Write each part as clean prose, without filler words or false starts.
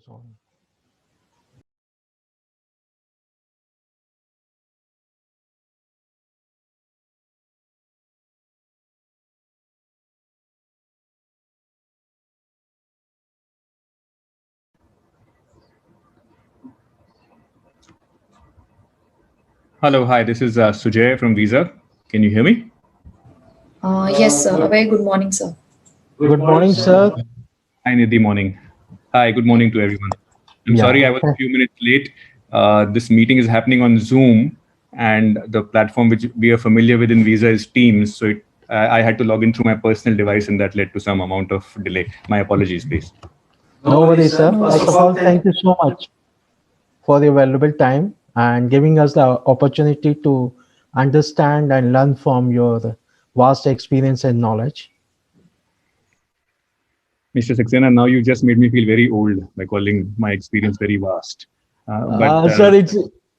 on. Hello, hi, this is Sujai from Visa. Can you hear me? Yes, sir. A very good morning, sir. Good morning, sir. Hi, Nidhi, morning. Hi, good morning to everyone. I'm sorry Yeah, I was a few minutes late. This meeting is happening on Zoom, and the platform which we are familiar with in Visa is Teams. So I had to log in through my personal device, and that led to some amount of delay. My apologies, please. no worries, sir. No First of worries. all, thank you so much for your valuable time and giving us the opportunity to understand and learn from your vast experience and knowledge. Mr. Saxena, now you just made me feel very old by calling my experience very vast. Uh, but, uh, Sir, it's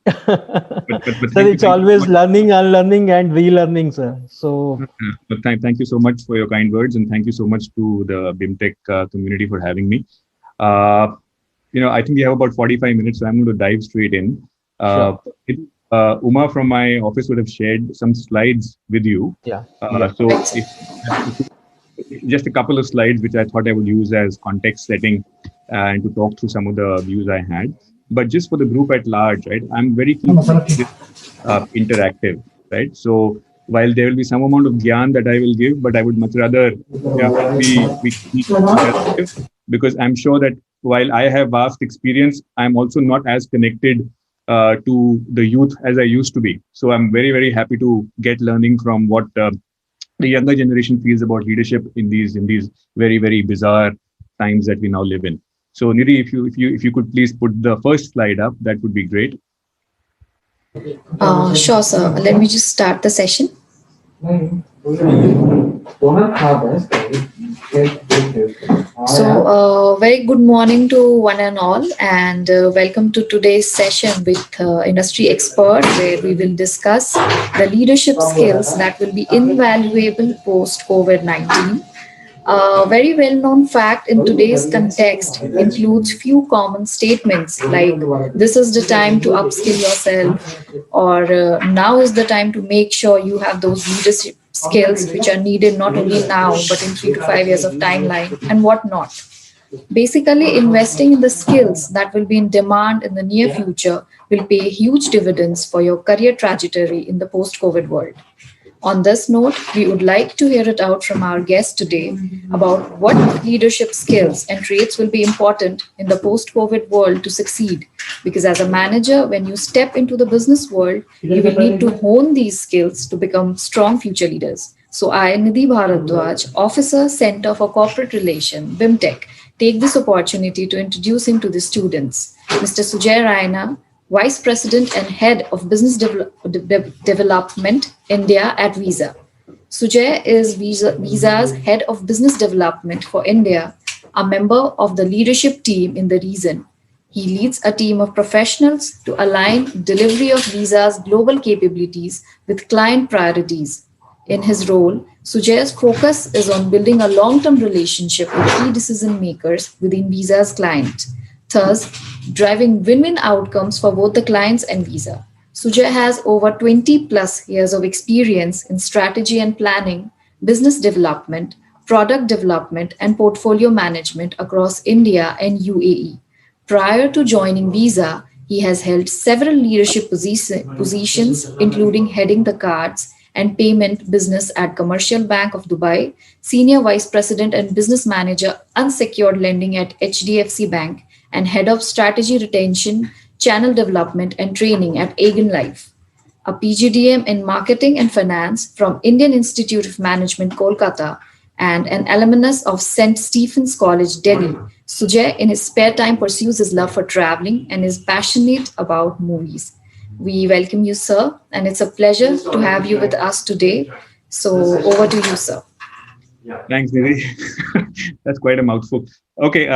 but sir, it's thank you so always much. learning, unlearning, and relearning, sir. So But thank you so much for your kind words, and thank you so much to the BIMTech community for having me. Uh, I think we have about 45 minutes, so I'm going to dive straight in. sure. Uh, Uma from my office would have shared some slides with you. Yeah, Uh, yeah. so Right, sir. if, just a couple of slides which I thought I would use as context setting and to talk through some of the views I had. But just for the group at large, right? I'm very keen to make this interactive, right? So while there will be some amount of gyan that I will give, but I would much rather, yeah, we keep interactive, because I'm sure that while I have vast experience, I'm also not as connected to the youth as I used to be. So I'm very, very happy to get learning from what the younger generation feels about leadership in these very, very bizarre times that we now live in. So Nidhi, if you could please put the first slide up, that would be great. Sure, sir. Let me just start the session. So, very good morning to one and all, and welcome to today's session with industry expert, where we will discuss the leadership skills that will be invaluable post COVID-19. A very well known fact in today's context includes few common statements like this is the time to upskill yourself, or now is the time to make sure you have those leadership skills which are needed not only now but in 3 to 5 years of timeline and whatnot. Basically, investing in the skills that will be in demand in the near future will pay huge dividends for your career trajectory in the post COVID world. On this note, we would like to hear it out from our guest today about what leadership skills and traits will be important in the post COVID world to succeed. Because as a manager, when you step into the business world, you will need to hone these skills to become strong future leaders. So, I, Nidhi Bharadwaj, Officer, Center for Corporate Relation, BIMTech, take this opportunity to introduce him to the students. Mr. Sujai Raina, Vice President and Head of Business Development India at Visa. Sujay is Visa's Head of Business Development for India, a member of the leadership team in the region. He leads a team of professionals to align delivery of Visa's global capabilities with client priorities. In his role, Sujay's focus is on building a long term relationship with key decision makers within Visa's client, thus driving win win outcomes for both the clients and Visa. Sujay has over 20 plus years of experience in strategy and planning, business development, product development, and portfolio management across India and UAE. Prior to joining Visa, he has held several leadership positions, including heading the cards and payment business at Commercial Bank of Dubai, Senior Vice President and Business Manager Unsecured Lending at HDFC Bank, and Head of Strategy Retention, Channel Development and Training at Aegon Life. A PGDM in Marketing and Finance from Indian Institute of Management, Kolkata, and an alumnus of St. Stephen's College, Delhi, Sujay in his spare time pursues his love for traveling and is passionate about movies. We welcome you, sir, and it's a pleasure to have you with us today. So, over to you, sir. Thanks, Nidhi. That's quite a mouthful. Okay,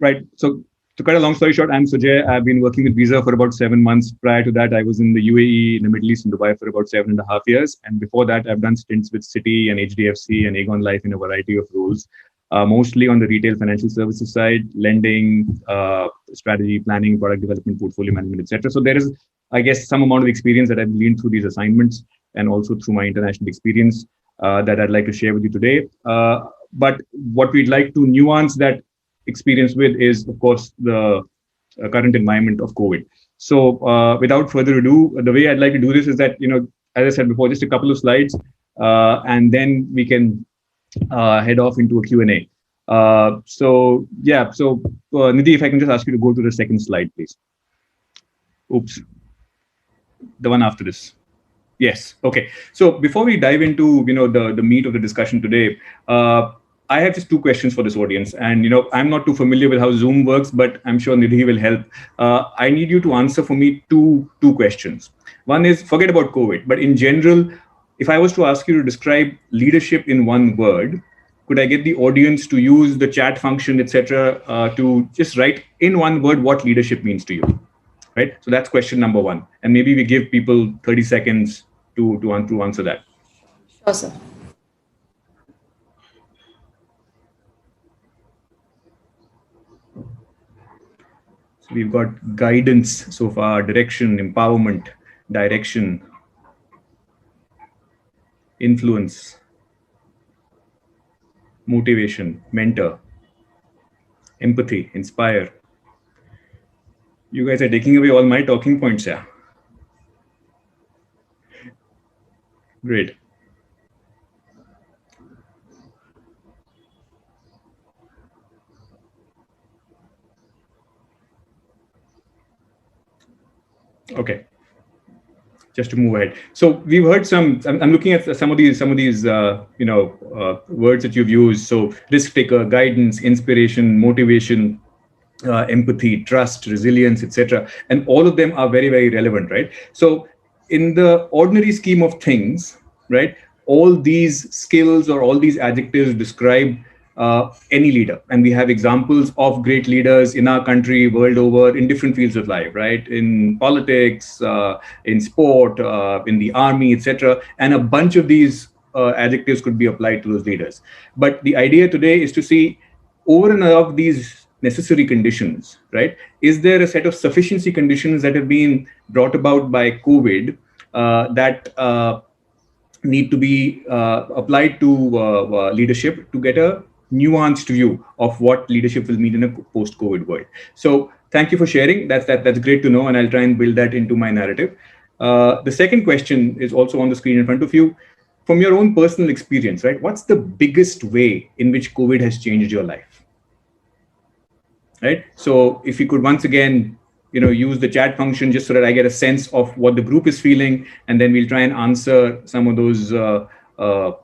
right. So to cut a long story short, I'm Sujay. I've been working with Visa for about 7 months. Prior to that, I was in the UAE, in the Middle East, in Dubai for about 7.5 years. And before that, I've done stints with Citi and HDFC and Aegon Life in a variety of roles. mostly on the retail financial services side, lending, strategy, planning, product development, portfolio management, etc. So there is, I guess, some amount of experience that I've gleaned through these assignments and also through my international experience that I'd like to share with you today. But what we'd like to nuance that experience with is, of course, the current environment of COVID. So without further ado, the way I'd like to do this is that, as I said before, just a couple of slides, and then we can head off into a Q&A. So Nidhi, if I can just ask you to go to the second slide, please. Oops, the one after this. Yes. Okay. So before we dive into the meat of the discussion today, I have just two questions for this audience, and I'm not too familiar with how Zoom works, but I'm sure Nidhi will help. I need you to answer for me two questions. One is, forget about COVID, but in general, if I was to ask you to describe leadership in one word, could I get the audience to use the chat function, etc., to just write in one word what leadership means to you? Right. So that's question number one, and maybe we give people 30 seconds to answer that. Sure, sir. So we've got guidance so far, direction, empowerment, direction, influence, motivation, mentor, empathy, inspire. You guys are taking away all my talking points here. Great. Okay. Just to move ahead. So we've heard some. I'm looking at some of these words that you've used. So risk taker, guidance, inspiration, motivation, empathy, trust, resilience, etc. And all of them are very, very relevant, right? So in the ordinary scheme of things, right, all these skills or all these adjectives describe any leader. And we have examples of great leaders in our country, world over, in different fields of life, right? In politics, in sport, in the army, etc. And a bunch of these adjectives could be applied to those leaders. But the idea today is to see, over and above these necessary conditions, right? Is there a set of sufficiency conditions that have been brought about by COVID that need to be applied to leadership to get a nuanced view of what leadership will mean in a post-COVID world? So thank you for sharing. That's great to know, and I'll try and build that into my narrative. The second question is also on the screen in front of you. From your own personal experience, right? What's the biggest way in which COVID has changed your life? Right. So if you could once again, use the chat function just so that I get a sense of what the group is feeling, and then we'll try and answer some of those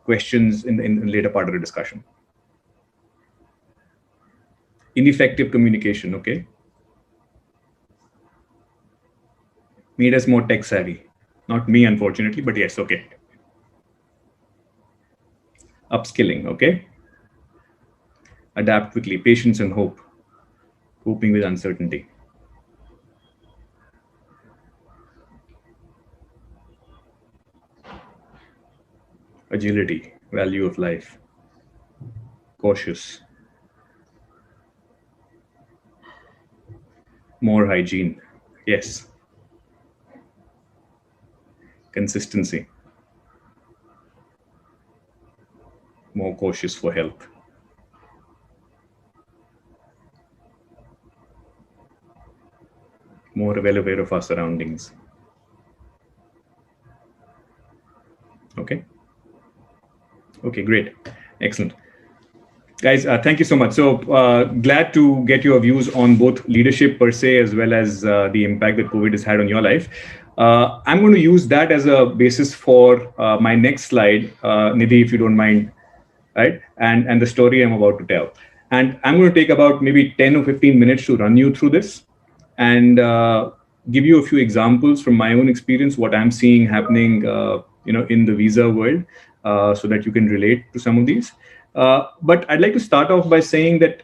questions in the later part of the discussion. Ineffective communication. Okay. Made us more tech savvy. Not me, unfortunately, but yes. Okay. Upskilling. Okay. Adapt quickly. Patience and hope. Coping with uncertainty. Agility, value of life. Cautious. More hygiene. Yes. Consistency. More cautious for health. More well aware of our surroundings. Okay. Okay, great. Excellent. Guys, thank you so much. So glad to get your views on both leadership per se, as well as the impact that COVID has had on your life. I'm going to use that as a basis for my next slide, Nidhi, if you don't mind, right? And the story I'm about to tell. And I'm going to take about maybe 10 or 15 minutes to run you through this and give you a few examples from my own experience, what I'm seeing happening, in the visa world, so that you can relate to some of these. But I'd like to start off by saying that,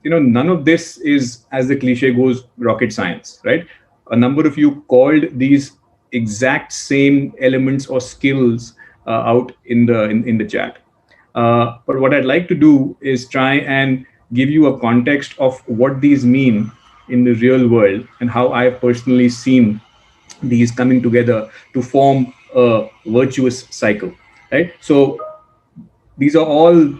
none of this is, as the cliche goes, rocket science, right? A number of you called these exact same elements or skills out in the chat. But what I'd like to do is try and give you a context of what these mean in the real world and how I've personally seen these coming together to form a virtuous cycle, right? So these are all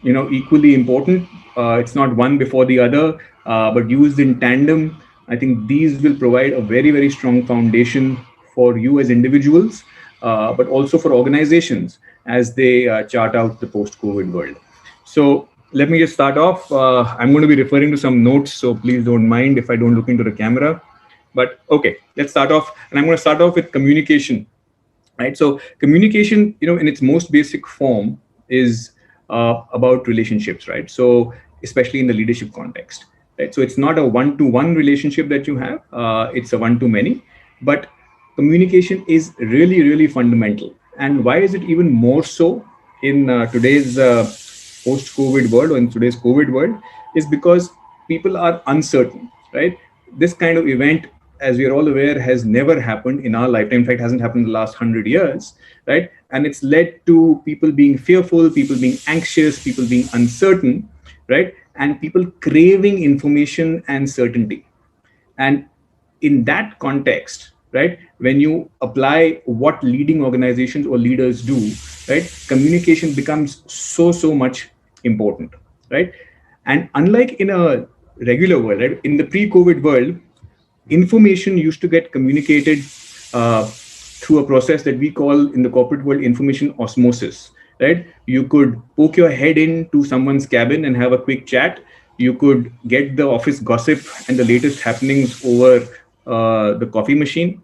equally important. It's not one before the other, but used in tandem, I think these will provide a very, very strong foundation for you as individuals, but also for organizations as they chart out the post-COVID world. So let me just start off. I'm going to be referring to some notes, so please don't mind if I don't look into the camera. But okay, let's start off. And I'm going to start off with communication, right? So communication, in its most basic form is about relationships, right? So especially in the leadership context, right? So it's not a one-to-one relationship that you have, it's a one-to-many, but communication is really, really fundamental. And why is it even more so in today's post-COVID world, or in today's COVID world, is because people are uncertain, right? This kind of event, as we are all aware, has never happened in our lifetime. In fact, hasn't happened in the last 100 years, right? And it's led to people being fearful, people being anxious, people being uncertain, right? And people craving information and certainty. And in that context, right, when you apply what leading organizations or leaders do, right, communication becomes so much important, right? And unlike in a regular world, right, in the pre-COVID world, information used to get communicated through a process that we call in the corporate world information osmosis, right? You could poke your head into someone's cabin and have a quick chat. You could get the office gossip and the latest happenings over the coffee machine,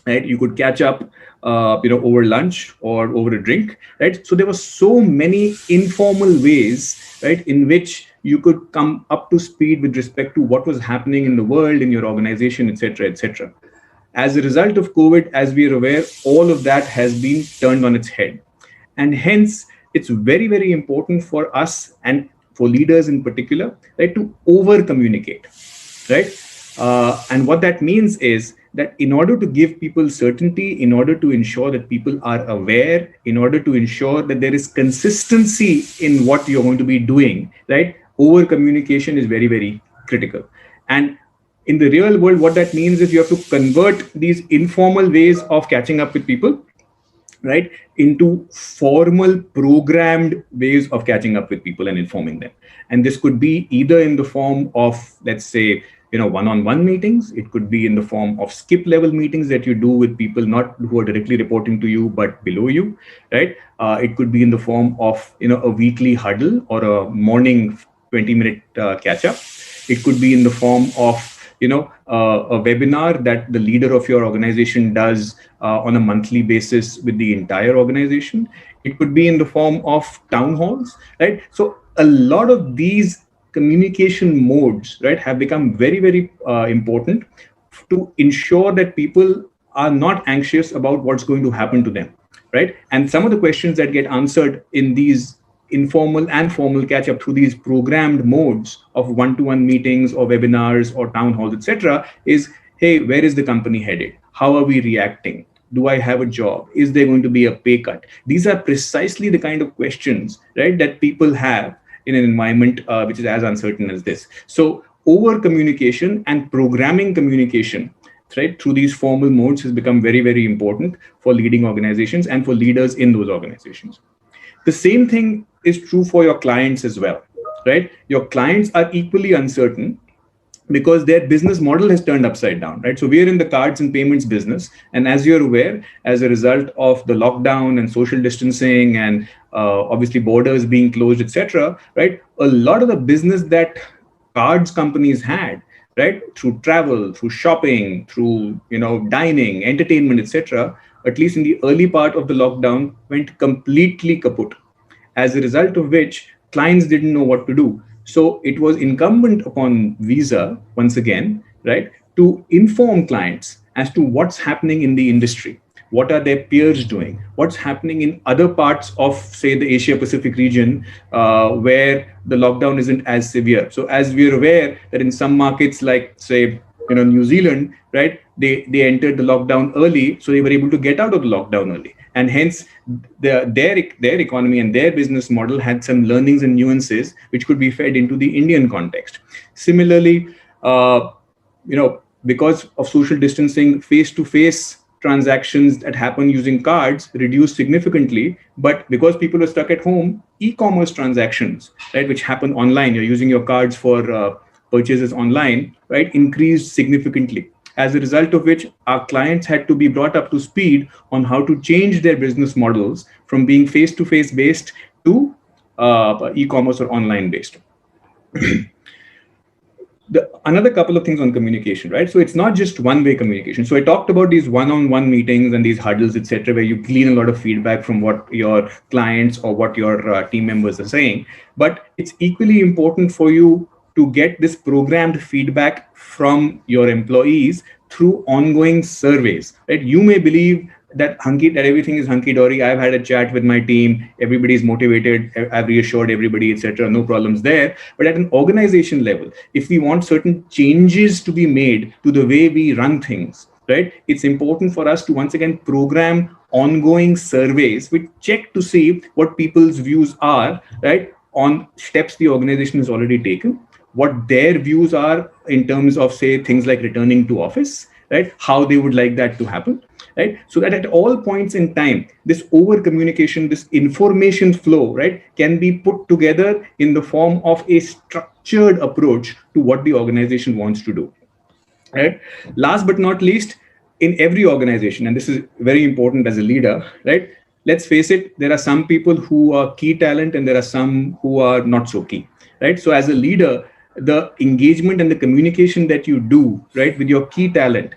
right? You could catch up, over lunch or over a drink, right? So there were so many informal ways, right, in which you could come up to speed with respect to what was happening in the world, in your organization, etc., etc. As a result of COVID, as we are aware, all of that has been turned on its head. And hence, it's very, very important for us and for leaders in particular, right, to over communicate, right? And what that means is that in order to give people certainty, in order to ensure that people are aware, in order to ensure that there is consistency in what you're going to be doing, right, over communication is very, very critical. And in the real world, what that means is you have to convert these informal ways of catching up with people, right, into formal programmed ways of catching up with people and informing them. And this could be either in the form of, let's say, one-on-one meetings. It could be in the form of skip level meetings that you do with people not who are directly reporting to you but below you, right? It could be in the form of a weekly huddle or a morning 20-minute catch up. It could be in the form of a webinar that the leader of your organization does on a monthly basis with the entire organization. It could be in the form of town halls, right? So a lot of these communication modes, right, have become very, very important to ensure that people are not anxious about what's going to happen to them, right? And some of the questions that get answered in these informal and formal catch up through these programmed modes of one-to-one meetings or webinars or town halls, etc., is, hey, where is the company headed? How are we reacting? Do I have a job? Is there going to be a pay cut? These are precisely the kind of questions, right, that people have in an environment which is as uncertain as this. So over communication and programming communication, right, through these formal modes has become very, very important for leading organizations and for leaders in those organizations. The same thing is true for your clients as well, right? Your clients are equally uncertain because their business model has turned upside down, right? So we are in the cards and payments business. And as you're aware, as a result of the lockdown and social distancing and obviously borders being closed, etc., right? A lot of the business that cards companies had, right, through travel, through shopping, through, dining, entertainment, etc., at least in the early part of the lockdown, went completely kaput. As a result of which, clients didn't know what to do. So it was incumbent upon Visa, once again, right, to inform clients as to what's happening in the industry. What are their peers doing? What's happening in other parts of, say, the Asia Pacific region where the lockdown isn't as severe? So as we're aware that in some markets like, say, New Zealand, right, they entered the lockdown early, so they were able to get out of the lockdown early. and hence their economy and their business model had some learnings and nuances which could be fed into the Indian context. Similarly, because of social distancing, face-to-face transactions that happen using cards reduced significantly. But because people were stuck at home, e-commerce transactions, right, which happen online, you're using your cards for purchases online, right, increased significantly. As a result of which, our clients had to be brought up to speed on how to change their business models from being face-to-face based to e-commerce or online based. Another couple of things on communication, right? So it's not just one-way communication. So I talked about these one-on-one meetings and these huddles, etc., where you glean a lot of feedback from what your clients or what your team members are saying. But it's equally important for you to get this programmed feedback from your employees through ongoing surveys, right? You may believe that everything is hunky-dory. I've had a chat with my team. Everybody's motivated. I've reassured everybody, etc. No problems there. But at an organization level, if we want certain changes to be made to the way we run things, right, it's important for us to once again program ongoing surveys which check to see what people's views are, right, on steps the organization has already taken, what their views are in terms of, say, things like returning to office, right, how they would like that to happen, right? So that at all points in time, this over communication, this information flow, right, can be put together in the form of a structured approach to what the organization wants to do, right? Last but not least, in every organization, and this is very important as a leader, right, let's face it, there are some people who are key talent and there are some who are not so key, right? So as a leader, the engagement and the communication that you do, right, with your key talent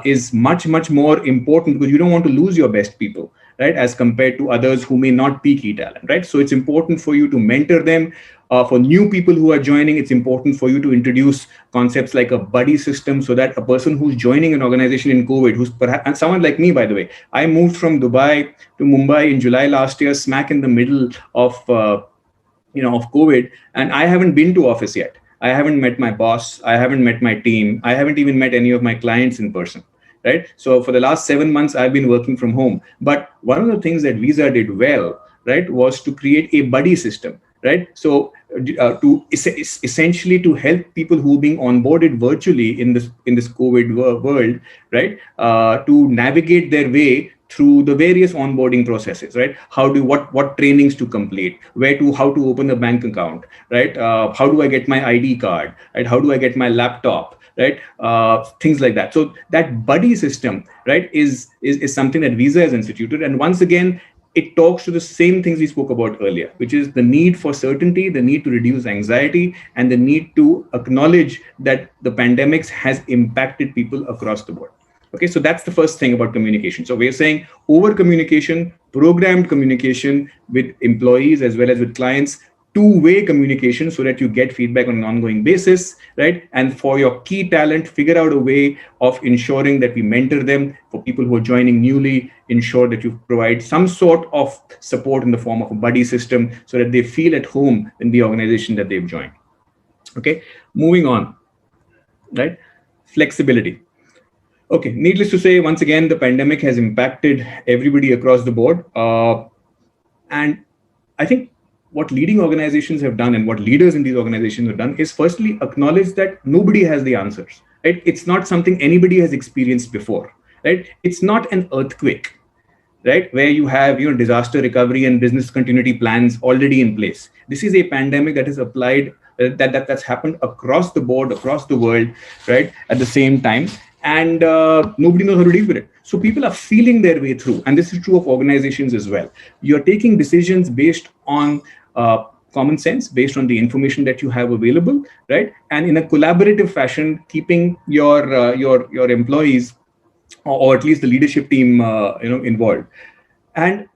is much, much more important, because you don't want to lose your best people, right, as compared to others who may not be key talent, right? So it's important for you to mentor them. For new people who are joining, it's important for you to introduce concepts like a buddy system, so that a person who's joining an organization in COVID, who's perhaps, and someone like me, by the way, I moved from Dubai to Mumbai in July last year, smack in the middle of COVID, and I haven't been to office yet. I haven't met my boss. I haven't met my team. I haven't even met any of my clients in person, right? So for the last 7 months, I've been working from home. But one of the things that Visa did well, right, was to create a buddy system, right? So essentially to help people who are being onboarded virtually in this COVID world, right, to navigate their way through the various onboarding processes, right? What trainings to complete, how to open a bank account, right? How do I get my ID card, right? How do I get my laptop, right? Things like that. So that buddy system, right, is something that Visa has instituted. And once again, it talks to the same things we spoke about earlier, which is the need for certainty, the need to reduce anxiety, and the need to acknowledge that the pandemics has impacted people across the board. Okay, so that's the first thing about communication. So we're saying over communication, programmed communication with employees as well as with clients, two-way communication so that you get feedback on an ongoing basis, right? And for your key talent, figure out a way of ensuring that we mentor them. For people who are joining newly, ensure that you provide some sort of support in the form of a buddy system so that they feel at home in the organization that they've joined. Okay, moving on, right? Flexibility. Okay, needless to say, once again, the pandemic has impacted everybody across the board. And I think what leading organizations have done and what leaders in these organizations have done is firstly acknowledge that nobody has the answers, right? It's not something anybody has experienced before, right? It's not an earthquake, right, where you have disaster recovery and business continuity plans already in place. This is a pandemic that is applied, that's happened across the board, across the world, right, at the same time. And nobody knows how to deal with it. So people are feeling their way through. And this is true of organizations as well. You're taking decisions based on common sense, based on the information that you have available, right? And in a collaborative fashion, keeping your employees or at least the leadership team involved. And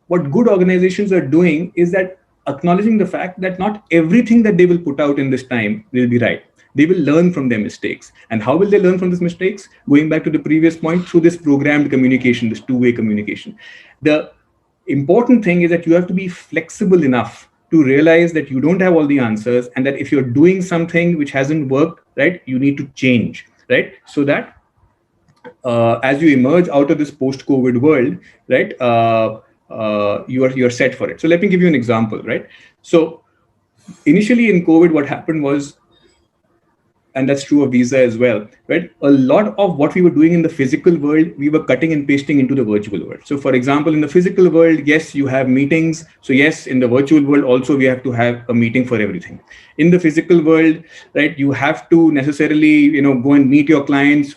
what good organizations are doing is that acknowledging the fact that not everything that they will put out in this time will be right. They will learn from their mistakes. And how will they learn from these mistakes? Going back to the previous point, through this programmed communication, this two-way communication. The important thing is that you have to be flexible enough to realize that you don't have all the answers, and that if you're doing something which hasn't worked, right, you need to change, right? So that as you emerge out of this post-COVID world, right, you're set for it. So let me give you an example, right? So initially in COVID, what happened was, and that's true of Visa as well, right? A lot of what we were doing in the physical world, we were cutting and pasting into the virtual world. So for example, in the physical world, yes, you have meetings. So yes, in the virtual world also, we have to have a meeting for everything. In the physical world, right, you have to necessarily, go and meet your clients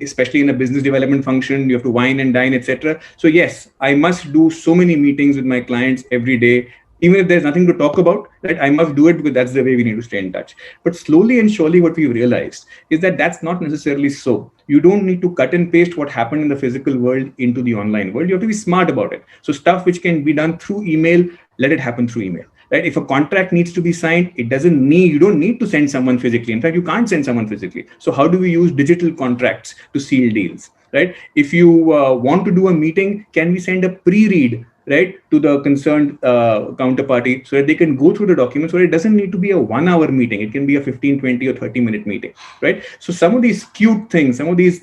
especially in a business development function. You have to wine and dine, etc. So yes, I must do so many meetings with my clients every day. Even if there's nothing to talk about, right, I must do it because that's the way we need to stay in touch. But slowly and surely, what we've realized is that that's not necessarily so. You don't need to cut and paste what happened in the physical world into the online world. You have to be smart about it. So stuff which can be done through email, let it happen through email. Right? If a contract needs to be signed, you don't need to send someone physically. In fact, you can't send someone physically. So how do we use digital contracts to seal deals? Right? If you want to do a meeting, can we send a pre-read, right, to the concerned counterparty so that they can go through the documents? So it doesn't need to be a 1 hour meeting. It can be a 15, 20 or 30-minute meeting, right? So some of these cute things, some of these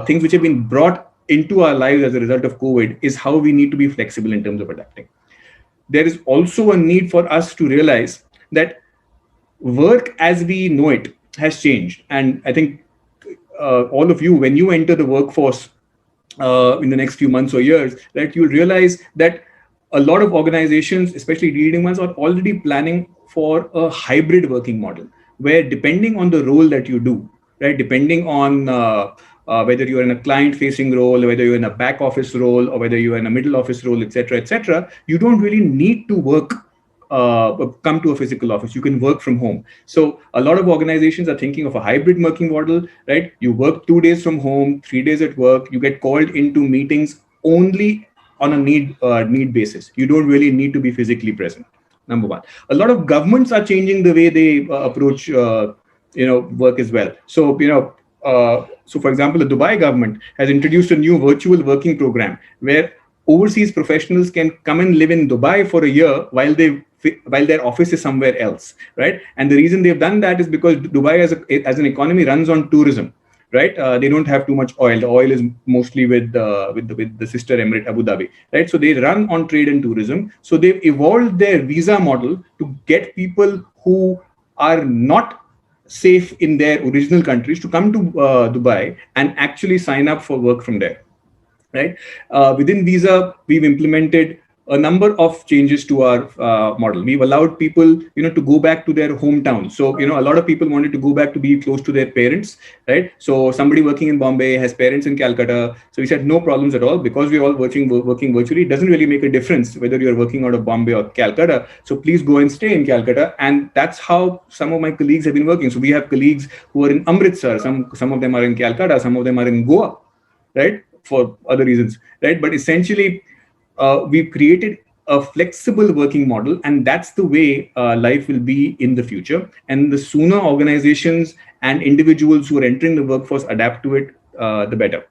things which have been brought into our lives as a result of COVID is how we need to be flexible in terms of adapting. There is also a need for us to realize that work as we know it has changed. And I think all of you, when you enter the workforce in the next few months or years, right, you'll realize that a lot of organizations, especially leading ones, are already planning for a hybrid working model, where depending on the role that you do, right, depending on whether you're in a client-facing role, whether you're in a back office role, or whether you're in a middle office role, etc., you don't really need to come to a physical office. You can work from home. So a lot of organizations are thinking of a hybrid working model, right? You work 2 days from home, 3 days at work. You get called into meetings only on a need basis. You don't really need to be physically present. Number one. A lot of governments are changing the way they approach work as well. So so for example, the Dubai government has introduced a new virtual working program where overseas professionals can come and live in Dubai for a year while their office is somewhere else, right? And the reason they've done that is because Dubai as an economy runs on tourism, right? They don't have too much oil. The oil is mostly with the sister emirate Abu Dhabi, right? So they run on trade and tourism. So they've evolved their visa model to get people who are not safe in their original countries to come to Dubai and actually sign up for work from there. Right. Within Visa, we've implemented a number of changes to our model. We've allowed people, to go back to their hometown. So, a lot of people wanted to go back to be close to their parents, right? So somebody working in Bombay has parents in Calcutta. So we said no problems at all, because we're all working virtually. It doesn't really make a difference whether you're working out of Bombay or Calcutta. So please go and stay in Calcutta. And that's how some of my colleagues have been working. So we have colleagues who are in Amritsar. Some of them are in Calcutta. Some of them are in Goa, right? For other reasons, right? But essentially, we've created a flexible working model, and that's the way life will be in the future. And the sooner organizations and individuals who are entering the workforce adapt to it, the better,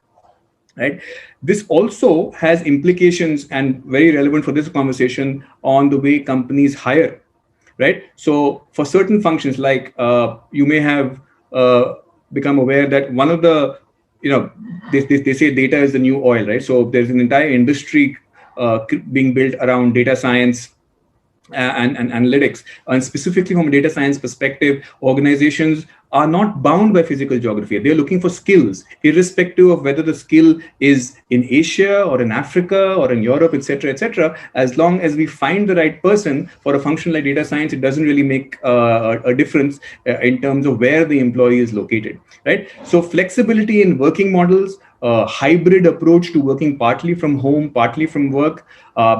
right? This also has implications, and very relevant for this conversation, on the way companies hire, right? So for certain functions, like you may have become aware that one of the they say data is the new oil, right? So there's an entire industry being built around data science and analytics. And specifically from a data science perspective, organizations are not bound by physical geography. They're looking for skills, irrespective of whether the skill is in Asia or in Africa or in Europe, etc. As long as we find the right person for a function like data science, it doesn't really make a difference in terms of where the employee is located, right? So flexibility in working models, hybrid approach to working partly from home, partly from work,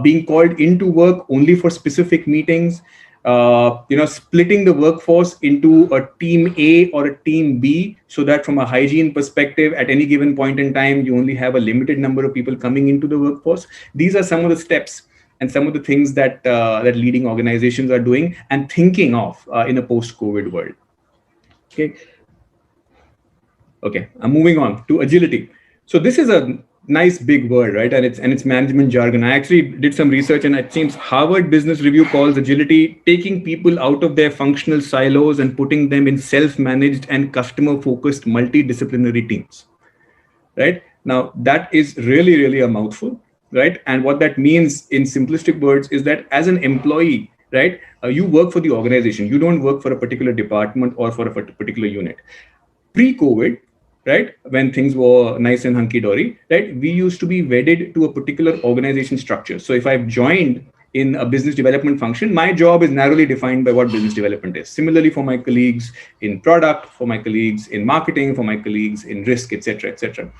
being called into work only for specific meetings, splitting the workforce into a team A or a team B, so that from a hygiene perspective, at any given point in time, you only have a limited number of people coming into the workforce. These are some of the steps and some of the things that that leading organizations are doing and thinking of in a post-COVID world. Okay, I'm moving on to agility. So this is a nice big word, right? And it's management jargon. I actually did some research, and it seems Harvard Business Review calls agility taking people out of their functional silos and putting them in self-managed and customer-focused multidisciplinary teams. right? Now, that is really, really a mouthful, right? And what that means in simplistic words is that as an employee, right, you work for the organization. You don't work for a particular department or for a particular unit. Pre-COVID, right, when things were nice and hunky-dory, right, we used to be wedded to a particular organization structure. So if I've joined in a business development function, my job is narrowly defined by what business development is. Similarly, for my colleagues in product, for my colleagues in marketing, for my colleagues in risk, etc., etc.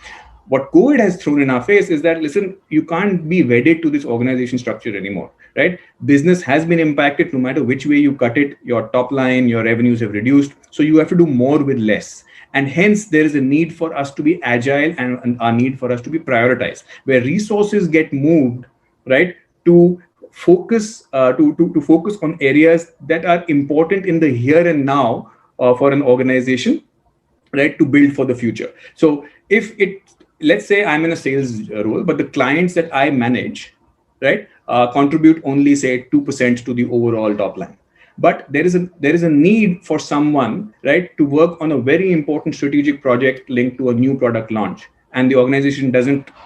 What COVID has thrown in our face is that, listen, you can't be wedded to this organization structure anymore, right? Business has been impacted no matter which way you cut it. Your top line, your revenues have reduced. So you have to do more with less. And hence, there is a need for us to be agile and a need for us to be prioritized, where resources get moved, right, to focus to focus on areas that are important in the here and now for an organization, right, to build for the future. So if it, let's say I'm in a sales role, but the clients that I manage, right, contribute only say 2% to the overall top line. But there is a need for someone, right, to work on a very important strategic project linked to a new product launch, and the organization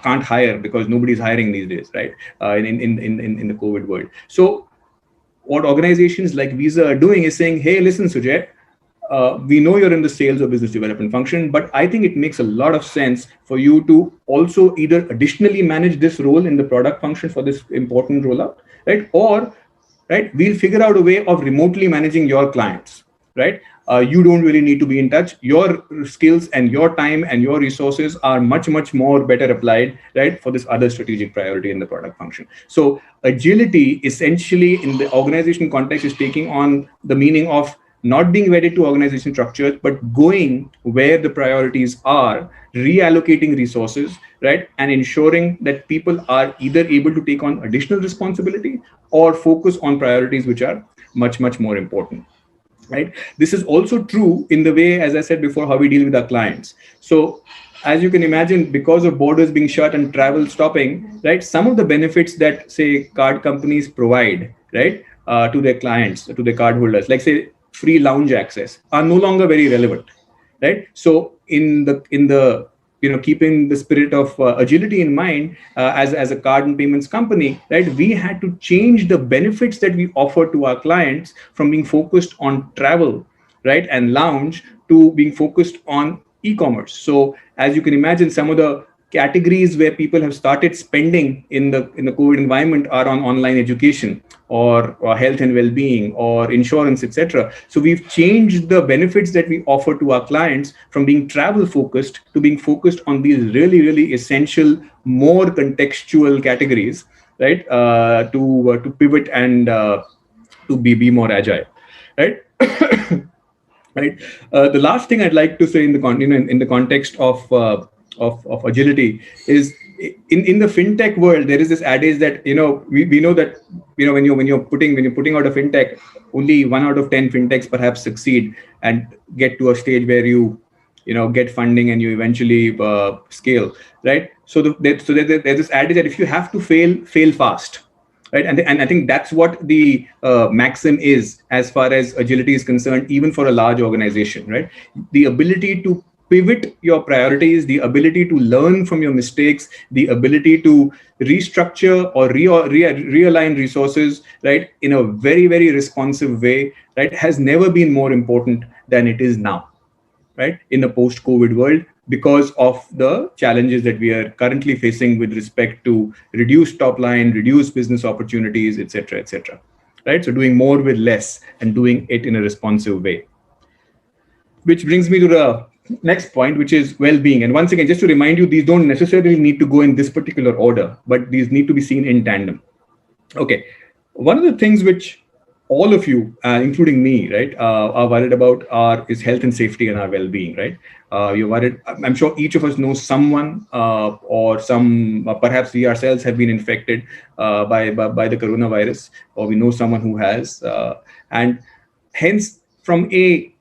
can't hire because nobody's hiring these days, right? In the COVID world. So what organizations like Visa are doing is saying, hey, listen, Sujai, we know you're in the sales or business development function, but I think it makes a lot of sense for you to also either additionally manage this role in the product function for this important rollout, right? Or, right, we'll figure out a way of remotely managing your clients, right? You don't really need to be in touch. Your skills and your time and your resources are much, much more better applied, right, for this other strategic priority in the product function. So agility essentially in the organization context is taking on the meaning of not being wedded to organization structures, but going where the priorities are, reallocating resources, right, and ensuring that people are either able to take on additional responsibility or focus on priorities which are much, much more important. Right. This is also true in the way, as I said before, how we deal with our clients. So as you can imagine, because of borders being shut and travel stopping, right, some of the benefits that, say, card companies provide, right, to their clients, to their cardholders, like, say, free lounge access, are no longer very relevant, right? So in the keeping the spirit of agility in mind, as a card and payments company, right, we had to change the benefits that we offer to our clients from being focused on travel, right, and lounge, to being focused on e-commerce. So as you can imagine, some of the categories where people have started spending in the COVID environment are on online education, or health and well-being, or insurance, etc. So we've changed the benefits that we offer to our clients from being travel focused to being focused on these really, really essential, more contextual categories, right, to pivot and to be more agile, right? Right. The last thing I'd like to say in the context of agility is, in the fintech world, there is this adage that we know that when you're putting out a fintech, only 1 out of 10 fintechs perhaps succeed and get to a stage where you get funding and you eventually scale, right? So there's this adage that if you have to fail fast, right? And I think that's what the maxim is as far as agility is concerned, even for a large organization, right? The ability to pivot your priorities, the ability to learn from your mistakes, the ability to restructure or realign resources, right, in a very, very responsive way, right, has never been more important than it is now, right, in the post-COVID world, because of the challenges that we are currently facing with respect to reduced top line, reduced business opportunities, et cetera, right? So doing more with less and doing it in a responsive way. Which brings me to the next point, which is well-being. And once again, just to remind you, these don't necessarily need to go in this particular order, but these need to be seen in tandem. Okay. One of the things which all of you, including me, right, are worried about is health and safety and our well-being, right? You're worried. I'm sure each of us knows someone or some, perhaps we ourselves have been infected by the coronavirus, or we know someone who has. And hence, from a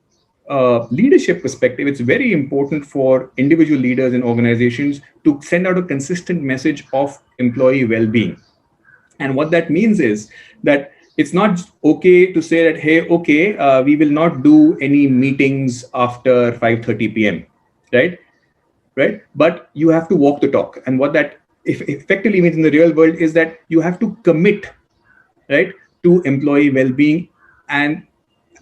leadership perspective, it's very important for individual leaders and organizations to send out a consistent message of employee well-being. And what that means is that it's not okay to say that, hey, we will not do any meetings after 5:30 p.m., right? right? But you have to walk the talk. And what that effectively means in the real world is that you have to commit, right, to employee well-being. And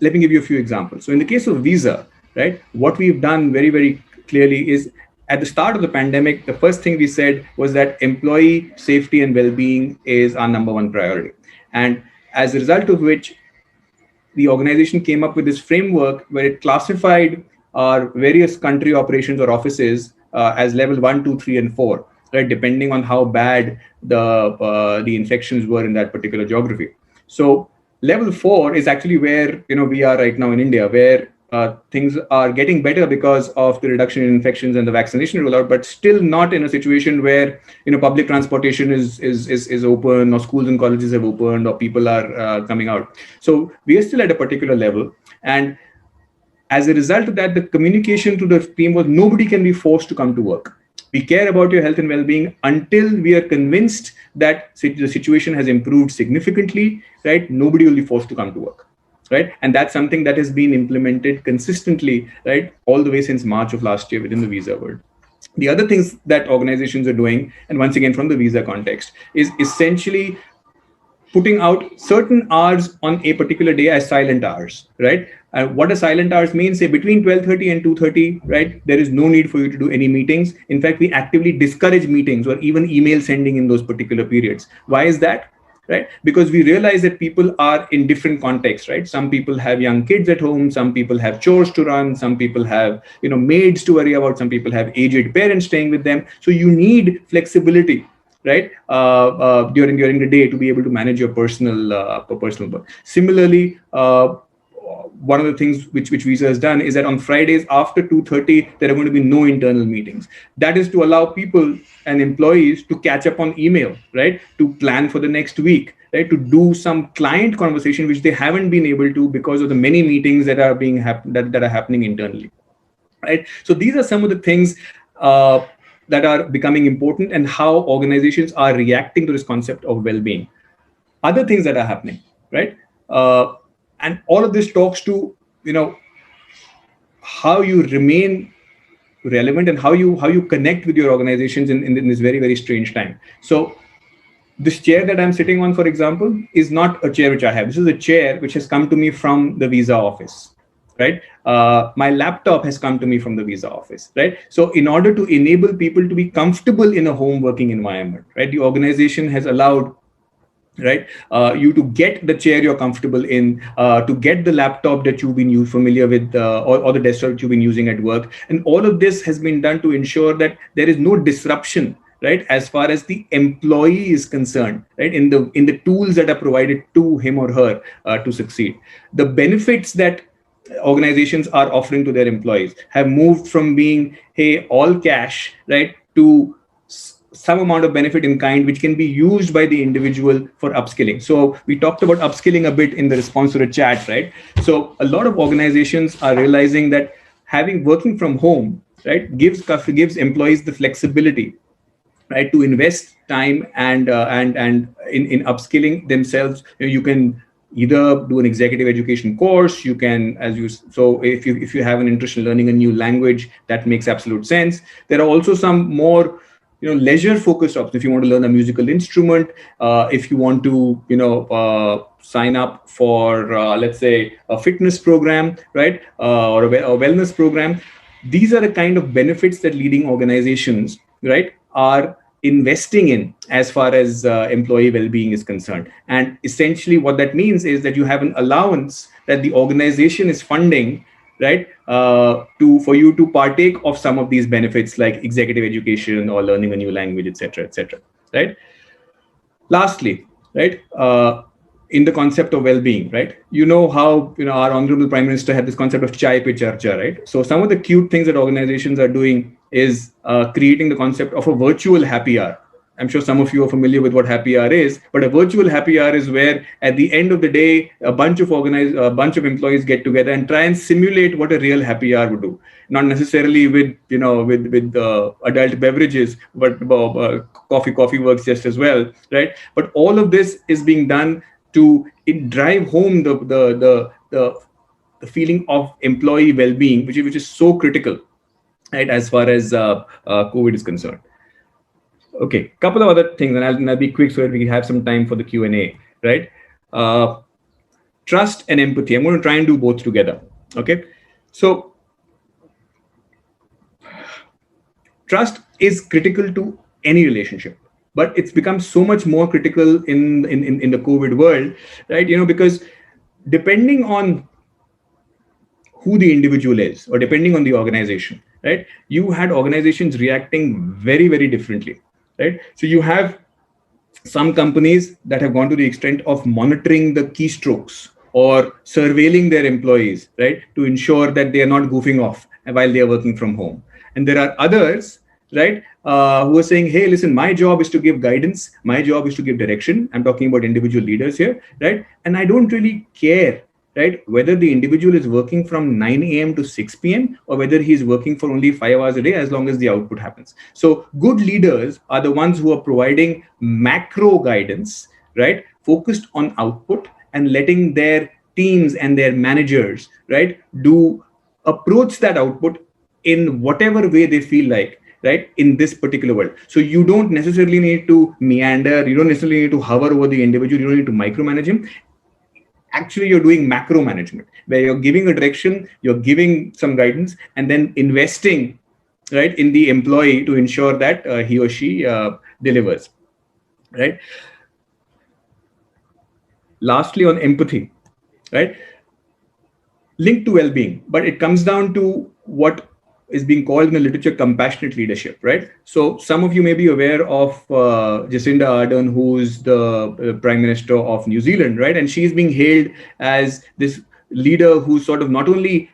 let me give you a few examples. So in the case of Visa, right, what we've done very, very clearly is at the start of the pandemic, the first thing we said was that employee safety and well-being is our number one priority. And as a result of which, the organization came up with this framework where it classified our various country operations or offices as level 1, 2, 3, and 4, right, depending on how bad the infections were in that particular geography. So level 4 is actually where we are right now in India, where things are getting better because of the reduction in infections and the vaccination rollout, but still not in a situation where public transportation is open, or schools and colleges have opened, or people are coming out. So we are still at a particular level, and as a result of that, the communication to the team was nobody can be forced to come to work. We care about your health and well-being until we are convinced that the situation has improved significantly, right? Nobody will be forced to come to work, right? And that's something that has been implemented consistently, right, all the way since March of last year within the Visa world. The other things that organizations are doing, and once again from the Visa context, is essentially putting out certain hours on a particular day as silent hours, right? What a silent hours means, say between 12:30 and 2:30, right? There is no need for you to do any meetings. In fact, we actively discourage meetings or even email sending in those particular periods. Why is that? Right? Because we realize that people are in different contexts, right? Some people have young kids at home, some people have chores to run, some people have, maids to worry about, some people have aged parents staying with them. So you need flexibility, right, during the day to be able to manage your personal work. Similarly, one of the things which Visa has done is that on Fridays after 2:30, there are going to be no internal meetings. That is to allow people and employees to catch up on email, right, to plan for the next week, right, to do some client conversation which they haven't been able to because of the many meetings that are that are happening internally, right? So these are some of the things that are becoming important, and how organizations are reacting to this concept of well-being. Other things that are happening, right? And all of this talks to how you remain relevant and how you connect with your organizations in this very, very strange time. So this chair that I'm sitting on, for example, is not a chair which I have. This is a chair which has come to me from the Visa office, right? My laptop has come to me from the Visa office, right? So in order to enable people to be comfortable in a home working environment, right, the organization has allowed, right, you to get the chair you're comfortable in, to get the laptop that you've been familiar with, or the desktop that you've been using at work. And all of this has been done to ensure that there is no disruption, right, as far as the employee is concerned, right, in the tools that are provided to him or her to succeed. The benefits that organizations are offering to their employees have moved from being, hey, all cash, right, to some amount of benefit in kind, which can be used by the individual for upskilling. So we talked about upskilling a bit in the response to the chat, right? So a lot of organizations are realizing that working from home, right, gives employees the flexibility, right, to invest time and in upskilling themselves. You can either do an executive education course. You can, so if you have an interest in learning a new language, that makes absolute sense. There are also some more leisure focused options. If you want to learn a musical instrument, if you want to sign up for let's say a fitness program, right, or a wellness program, these are the kind of benefits that leading organizations, right, are investing in as far as employee well-being is concerned. And essentially what that means is that you have an allowance that the organization is funding, right, for you to partake of some of these benefits like executive education or learning a new language, etc., right? Lastly, right, in the concept of well-being, right, how our honorable Prime Minister had this concept of chai pe charcha, right? So some of the cute things that organizations are doing is creating the concept of a virtual happy hour. I'm sure some of you are familiar with what happy hour is, but a virtual happy hour is where at the end of the day, a bunch of employees get together and try and simulate what a real happy hour would do. Not necessarily with adult beverages, but coffee works just as well, right? But all of this is being done to drive home the feeling of employee well-being, which is so critical. right, as far as COVID is concerned. Okay, couple of other things, and I'll be quick so that we have some time for the Q&A, right? Uh, Trust and empathy. I'm going to try and do both together. Okay, so trust is critical to any relationship, but it's become so much more critical in the COVID world, right? Because depending on who the individual is, or depending on the organization, right, you had organizations reacting very, very differently, right? So you have some companies that have gone to the extent of monitoring the keystrokes or surveilling their employees, right, to ensure that they are not goofing off while they are working from home. And there are others, right, who are saying, hey, listen, my job is to give guidance, my job is to give direction. I'm talking about individual leaders here, right? And I don't really care, right, whether the individual is working from 9 a.m. to 6 p.m. or whether he's working for only 5 hours a day, as long as the output happens. So good leaders are the ones who are providing macro guidance, right, focused on output, and letting their teams and their managers, right, do approach that output in whatever way they feel like, right, in this particular world. So you don't necessarily need to meander, you don't necessarily need to hover over the individual, you don't need to micromanage him. Actually, you're doing macro management, where you're giving a direction, you're giving some guidance, and then investing, right, in the employee to ensure that he or she delivers, right? Lastly, on empathy, right, linked to well-being, but it comes down to what is being called in the literature compassionate leadership, right? So some of you may be aware of Jacinda Ardern, who's the Prime Minister of New Zealand, right? And she's being hailed as this leader who sort of not only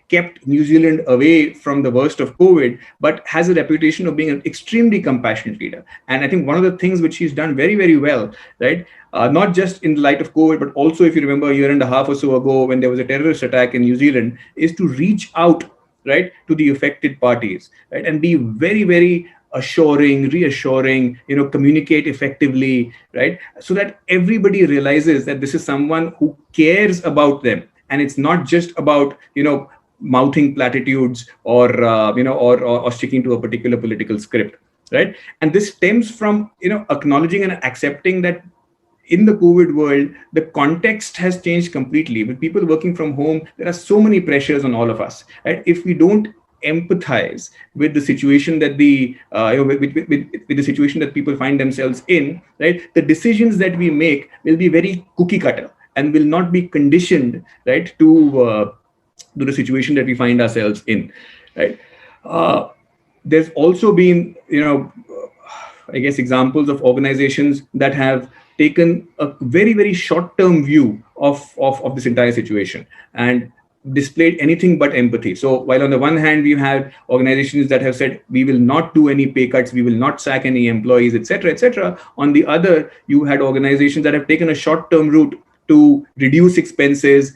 kept New Zealand away from the worst of COVID, but has a reputation of being an extremely compassionate leader. And I think one of the things which she's done very, very well, right, not just in the light of COVID, but also if you remember a year and a half or so ago when there was a terrorist attack in New Zealand, is to reach out, right, to the affected parties, right, and be very, very assuring, reassuring, communicate effectively, right, so that everybody realizes that this is someone who cares about them. And it's not just about, mouthing platitudes or, or sticking to a particular political script, right? And this stems from, acknowledging and accepting that in the COVID world, the context has changed completely. With people working from home, there are so many pressures on all of us, right? If we don't empathize with the situation that with the situation that people find themselves in, right, the decisions that we make will be very cookie cutter and will not be conditioned, right, to the situation that we find ourselves in, right? There's also been, I guess, examples of organizations that have taken a very, very short-term view of this entire situation and displayed anything but empathy. So while on the one hand, we've had organizations that have said, we will not do any pay cuts, we will not sack any employees, etc., etc. On the other, you had organizations that have taken a short-term route to reduce expenses,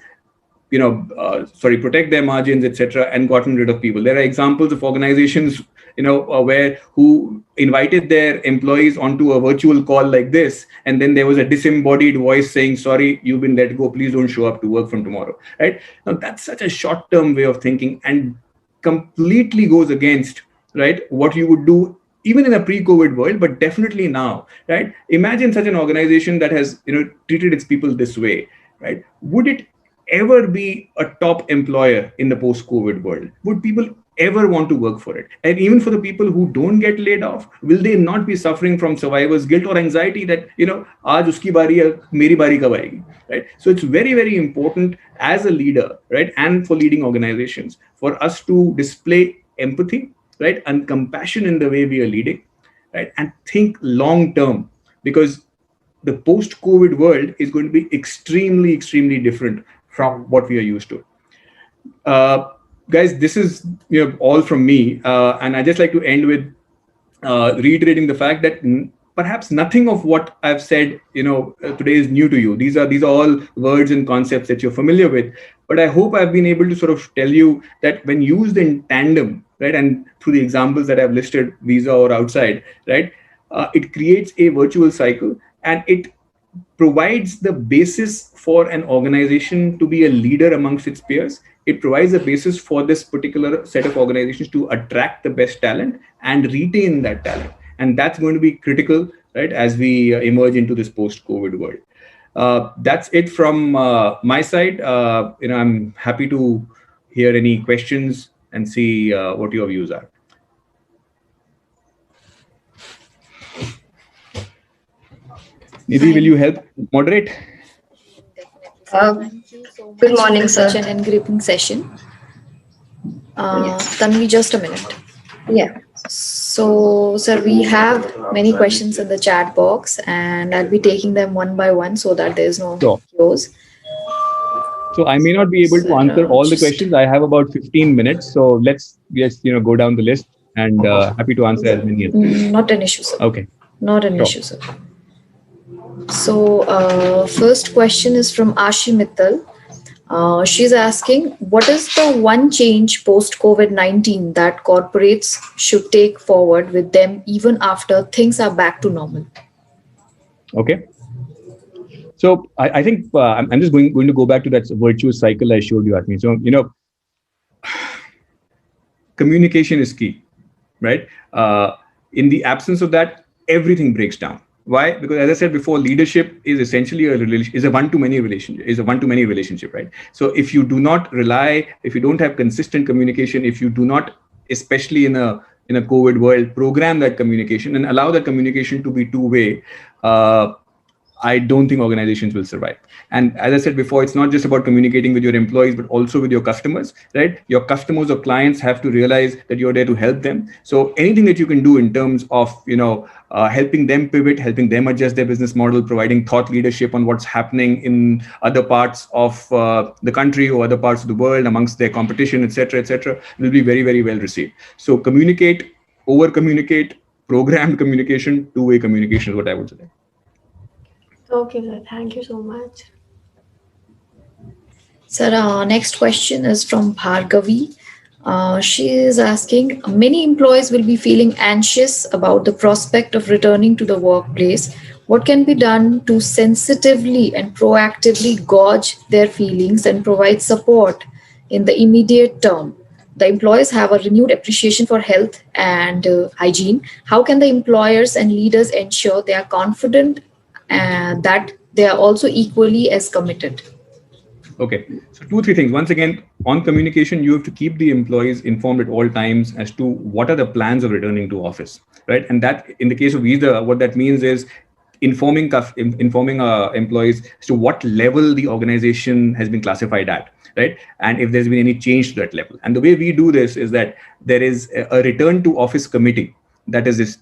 protect their margins, etc., and gotten rid of people. There are examples of organizations, who invited their employees onto a virtual call like this, and then there was a disembodied voice saying, sorry, you've been let go, please don't show up to work from tomorrow, right? Now, that's such a short-term way of thinking and completely goes against, right, what you would do even in a pre-COVID world, but definitely now, right? Imagine such an organization that has, treated its people this way, right? Would it ever be a top employer in the post-COVID world? Would people ever want to work for it? And even for the people who don't get laid off, will they not be suffering from survivor's guilt or anxiety that, aaj uski bari hai, meri bari kab aayegi, right? So it's very, very important as a leader, right, and for leading organizations, for us to display empathy, right, and compassion in the way we are leading, right, and think long term, because the post-COVID world is going to be extremely, extremely different from what we are used to. Guys, this is all from me, and I just like to end with reiterating the fact that perhaps nothing of what I've said today is new to you. These are all words and concepts that you're familiar with, but I hope I've been able to sort of tell you that when used in tandem, right, and through the examples that I've listed, visa or outside, right, it creates a virtual cycle, and it provides the basis for an organization to be a leader amongst its peers. It provides a basis for this particular set of organizations to attract the best talent and retain that talent. And that's going to be critical, right, as we emerge into this post-COVID world. That's it from my side. I'm happy to hear any questions and see what your views are. Nidhi, will you help moderate? Thank you so much. Good morning, sir. Such an engaging session. Tanvi, just a minute. Yeah. So, sir, we have many questions in the chat box, and I'll be taking them one by one so that there is no queues. So I may not be able to answer all the questions. I have about 15 minutes, so let's just go down the list, and happy to answer as many as possible. Not an issue, sir. Okay. Not an issue, sir. So, first question is from Ashi Mittal. She's asking, what is the one change post COVID-19 that corporates should take forward with them even after things are back to normal? Okay. So I think I'm just going to go back to that virtuous cycle I showed you, Atmi. So, communication is key, right? In the absence of that, everything breaks down. Why? Because as I said before, leadership is essentially a one-to-many relationship, right? So if you do not if you don't have consistent communication, if you do not, especially in a COVID world, program that communication and allow that communication to be two-way, I don't think organizations will survive. And as I said before, it's not just about communicating with your employees, but also with your customers, right? Your customers or clients have to realize that you're there to help them. So anything that you can do in terms of, helping them pivot, helping them adjust their business model, providing thought leadership on what's happening in other parts of the country or other parts of the world amongst their competition, et cetera, will be very, very well received. So communicate, over-communicate, programmed communication, two-way communication is what I would say. Okay, sir. Thank you so much. Sir, our next question is from Bhargavi. She is asking, many employees will be feeling anxious about the prospect of returning to the workplace. What can be done to sensitively and proactively gauge their feelings and provide support in the immediate term? The employees have a renewed appreciation for health and hygiene. How can the employers and leaders ensure they are confident and that they are also equally as committed? Okay, so 2-3 things. Once again, on communication, you have to keep the employees informed at all times as to what are the plans of returning to office, right? And that, in the case of Visa, what that means is informing employees as to what level the organization has been classified at, right? And if there's been any change to that level. And the way we do this is that there is a return to office committee that has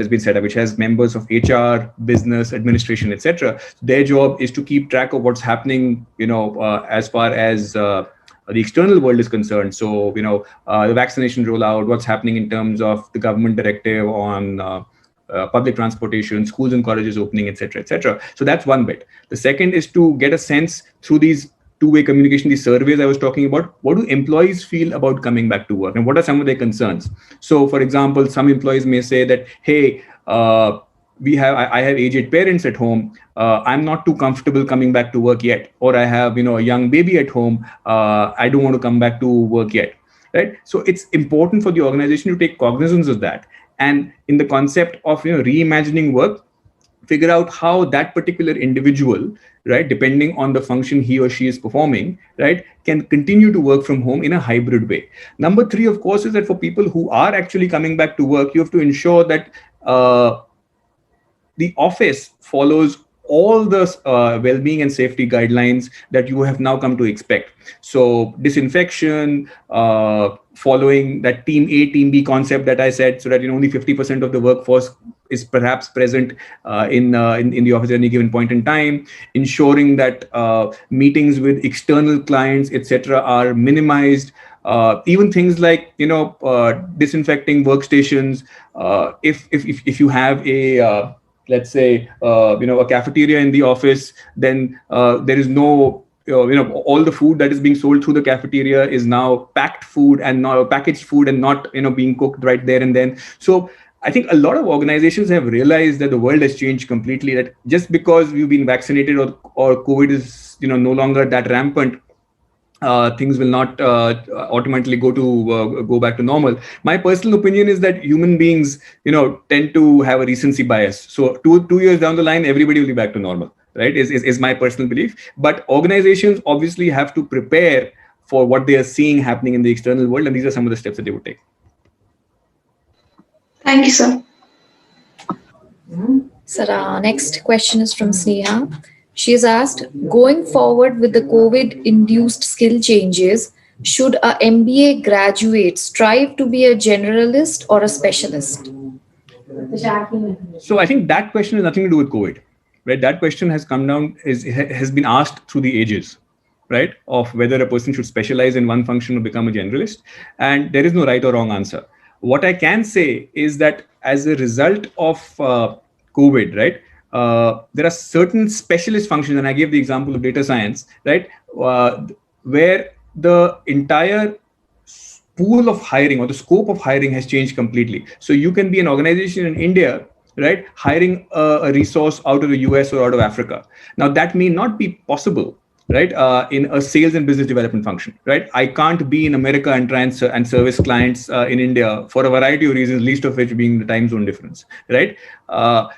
been set up, which has members of HR, business, administration, etc. Their job is to keep track of what's happening, as far as the external world is concerned. So, the vaccination rollout, what's happening in terms of the government directive on public transportation, schools and colleges opening, etc., etc. So that's one bit. The second is to get a sense through these two-way communication, these surveys I was talking about, what do employees feel about coming back to work and what are some of their concerns? So, for example, some employees may say that, hey, I have aged parents at home. I'm not too comfortable coming back to work yet. Or I have, a young baby at home. I don't want to come back to work yet. Right. So it's important for the organization to take cognizance of that. And in the concept of, reimagining work, figure out how that particular individual, right, depending on the function he or she is performing, right, can continue to work from home in a hybrid way. Number 3, of course, is that for people who are actually coming back to work, you have to ensure that the office follows all the well-being and safety guidelines that you have now come to expect. So disinfection, following that team A, team B concept that I said, so that only 50% of the workforce is perhaps present in the office at any given point in time, ensuring that meetings with external clients, etc., are minimized. Even things like disinfecting workstations. If you have a let's say a cafeteria in the office, then there is no all the food that is being sold through the cafeteria is now packaged food and not being cooked right there and then. So I think a lot of organizations have realized that the world has changed completely. That just because we've been vaccinated or COVID is no longer that rampant, things will not automatically go back to normal. My personal opinion is that human beings, tend to have a recency bias. So two years down the line, everybody will be back to normal, right? Is my personal belief. But organizations obviously have to prepare for what they are seeing happening in the external world, and these are some of the steps that they would take. Thank you, sir. Sir, our next question is from Sneha. She has asked, going forward with the COVID-induced skill changes, should a MBA graduate strive to be a generalist or a specialist? So I think that question has nothing to do with COVID, right? That question has come down, has been asked through the ages, right? Of whether a person should specialize in one function or become a generalist. And there is no right or wrong answer. What I can say is that as a result of COVID, right, there are certain specialist functions, and I gave the example of data science, right, where the entire pool of hiring or the scope of hiring has changed completely. So you can be an organization in India, right, hiring a resource out of the US or out of Africa. Now that may not be possible, right, in a sales and business development function, right? I can't be in America and try and service clients in India for a variety of reasons, least of which being the time zone difference, right?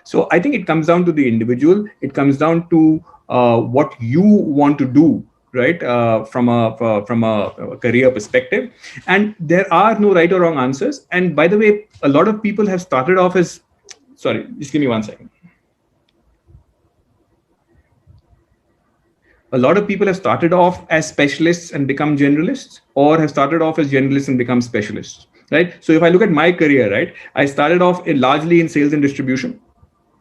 So I think it comes down to the individual. It comes down to what you want to do, right, from a career perspective. And there are no right or wrong answers. And by the way, a lot of people have started off as, sorry, just give me 1 second. A lot of people have started off as specialists and become generalists, or have started off as generalists and become specialists, right? So if I look at my career, right, I started off largely in sales and distribution,